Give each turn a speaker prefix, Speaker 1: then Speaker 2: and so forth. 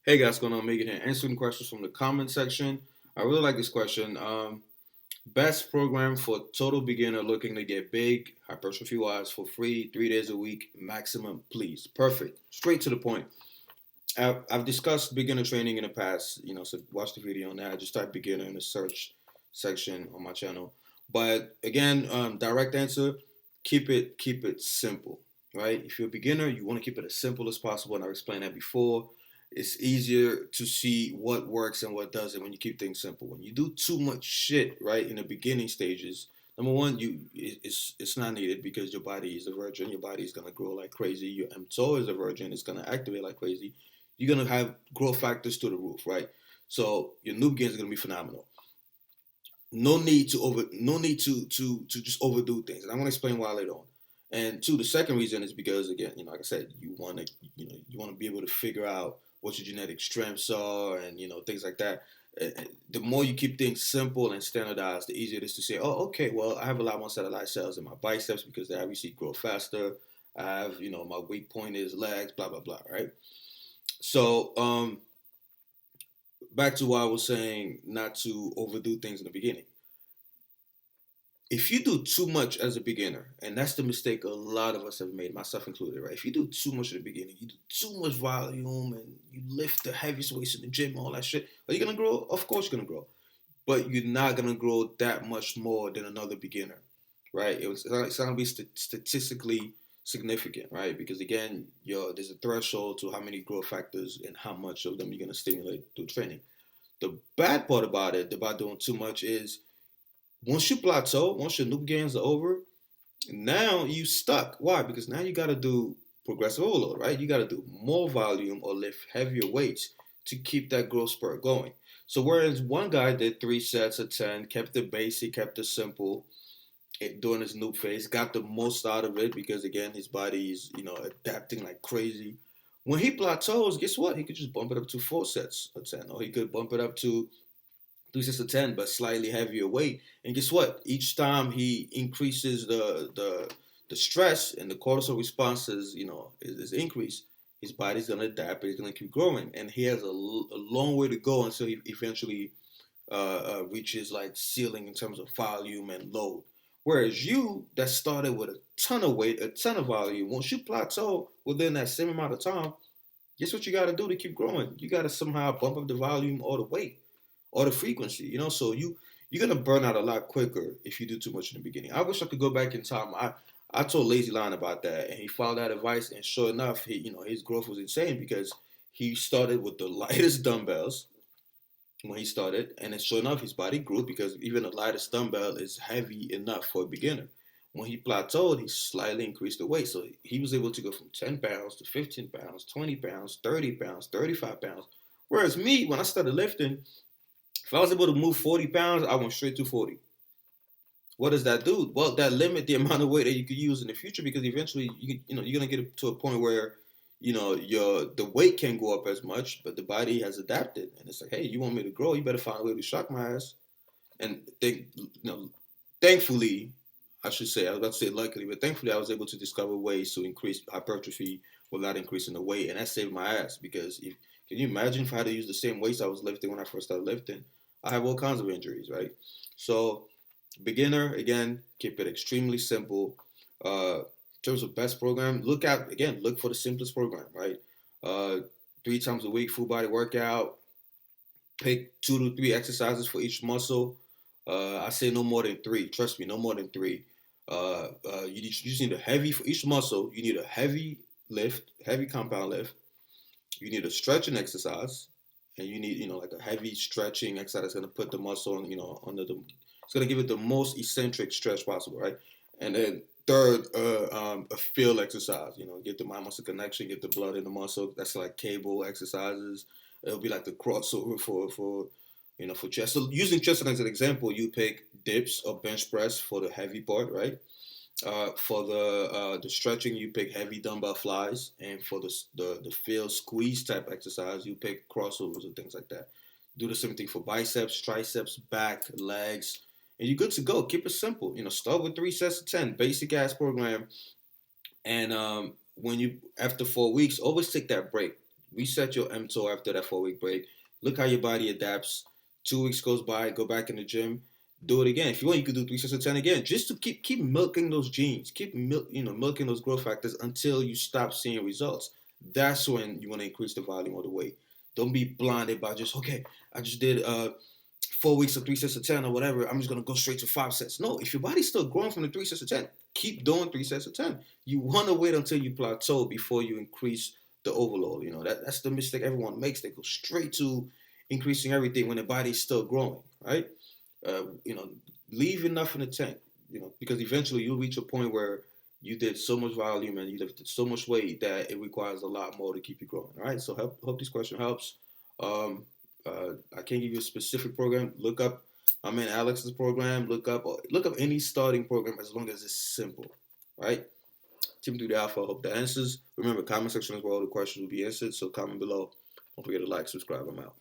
Speaker 1: Hey guys, what's going on? Migan here. Answering questions from the comment section. I really like this question. Best program for total beginner looking to get big, hypertrophy wise, for free, 3 days a week, maximum, please. Perfect. Straight to the point. I've discussed beginner training in the past, so watch the video on that. Just type beginner in the search section on my channel. But again, direct answer, keep it simple, right? If you're a beginner, you want to keep it as simple as possible, and I've explained that before. It's easier to see what works and what doesn't when you keep things simple. When you do too much shit, right, in the beginning stages, number one, it's not needed because your body is a virgin. Your body is gonna grow like crazy. Your mTOR is a virgin. It's gonna activate like crazy. You're gonna have growth factors to the roof, right? So your noob gains are gonna be phenomenal. No need to just overdo things, and I'm gonna explain why later on. And two, the second reason is because again, like I said, you want to be able to figure out what your genetic strengths are, and things like that. The more you keep things simple and standardized, the easier it is to say, oh, okay, well, I have a lot more satellite cells in my biceps because they obviously grow faster. I have, my weak point is legs, blah blah blah, right? So, back to what I was saying, not to overdo things in the beginning. If you do too much as a beginner, and that's the mistake a lot of us have made, myself included, right? If you do too much at the beginning, you do too much volume and you lift the heaviest weights in the gym, all that shit, are you gonna grow? Of course you're gonna grow. But you're not gonna grow that much more than another beginner, right? It's gonna be statistically significant, right? Because again, there's a threshold to how many growth factors and how much of them you're gonna stimulate through training. The bad part about it, about doing too much, is once you plateau, once your noob gains are over, now you stuck. Why? Because now you got to do progressive overload, right? You got to do more volume or lift heavier weights to keep that growth spurt going. So whereas one guy did 3 sets of 10, kept it basic, kept it simple during his noob phase, got the most out of it because again his body is adapting like crazy. When he plateaus, guess what? He could just bump it up to 4 sets of 10, or he could bump it up to 3 sets of 10, but slightly heavier weight. And guess what? Each time he increases the stress and the cortisol responses, is increased. His body's gonna adapt, but he's gonna keep growing, and he has a long way to go until he eventually reaches like ceiling in terms of volume and load. Whereas you that started with a ton of weight, a ton of volume, once you plateau within that same amount of time, guess what you got to do to keep growing? You got to somehow bump up the volume or the weight or the frequency. So you're gonna burn out a lot quicker if you do too much in the beginning. I wish I could go back in time. I told Lazy Lion about that, and he followed that advice. And sure enough, his growth was insane because he started with the lightest dumbbells when he started, and then sure enough, his body grew because even the lightest dumbbell is heavy enough for a beginner. When he plateaued, he slightly increased the weight, so he was able to go from 10 pounds to 15 pounds, 20 pounds, 30 pounds, 35 pounds. Whereas me, when I started lifting, if I was able to move 40 pounds, I went straight to 40. What does that do? Well, that limit the amount of weight that you could use in the future because eventually you're gonna get to a point where the weight can't go up as much, but the body has adapted, and it's like, hey, you want me to grow? You better find a way to shock my ass. And thankfully, I should say, I was about to say luckily, but thankfully I was able to discover ways to increase hypertrophy without increasing the weight, and that saved my ass because if can you imagine if I had to use the same weights I was lifting when I first started lifting? I have all kinds of injuries, right? So, beginner, again, keep it extremely simple. In terms of best program, look for the simplest program, right? Uh, 3 times a week, full body workout. Pick 2 to 3 exercises for each muscle. I say no more than three. Trust me, no more than three. You just need a heavy for each muscle. You need a heavy lift, heavy compound lift. You need a stretching exercise, and you need like a heavy stretching exercise that's gonna put the muscle on under the. It's gonna give it the most eccentric stretch possible, right? And then third, a field exercise. Get the mind muscle connection, get the blood in the muscle. That's like cable exercises. It'll be like the crossover for chest. So using chest as an example, you pick dips or bench press for the heavy part, right? For the stretching, you pick heavy dumbbell flies, and for the field squeeze type exercise, you pick crossovers and things like that. Do the same thing for biceps, triceps, back, legs, and you're good to go. Keep it simple. Start with 3 sets of 10, basic ass program, and when you after 4 weeks, always take that break. reset your mTOR after that 4 week break. Look how your body adapts. 2 weeks goes by, go back in the gym, do it again. If you want, you could do 3 sets of 10 again, just to keep milking those genes, milking those growth factors until you stop seeing results. That's when you want to increase the volume of the weight. Don't be blinded by just, okay, I just did 4 weeks of 3 sets of 10 or whatever. I'm just gonna go straight to 5 sets. No, if your body's still growing from the 3 sets of 10, keep doing 3 sets of 10. You want to wait until you plateau before you increase the overload. That's the mistake everyone makes. They go straight to increasing everything when the body's still growing, right? Uh, you know, leave enough in the tank. Because eventually you'll reach a point where you did so much volume and you lifted so much weight that it requires a lot more to keep you growing. All right. So hope this question helps. Um, I can't give you a specific program. Look up my man Alex's program. Look up any starting program as long as it's simple. Right. Team through the alpha. I hope that answers. Remember, comment section is where all the questions will be answered. So comment below. Don't forget to like, subscribe. I'm out.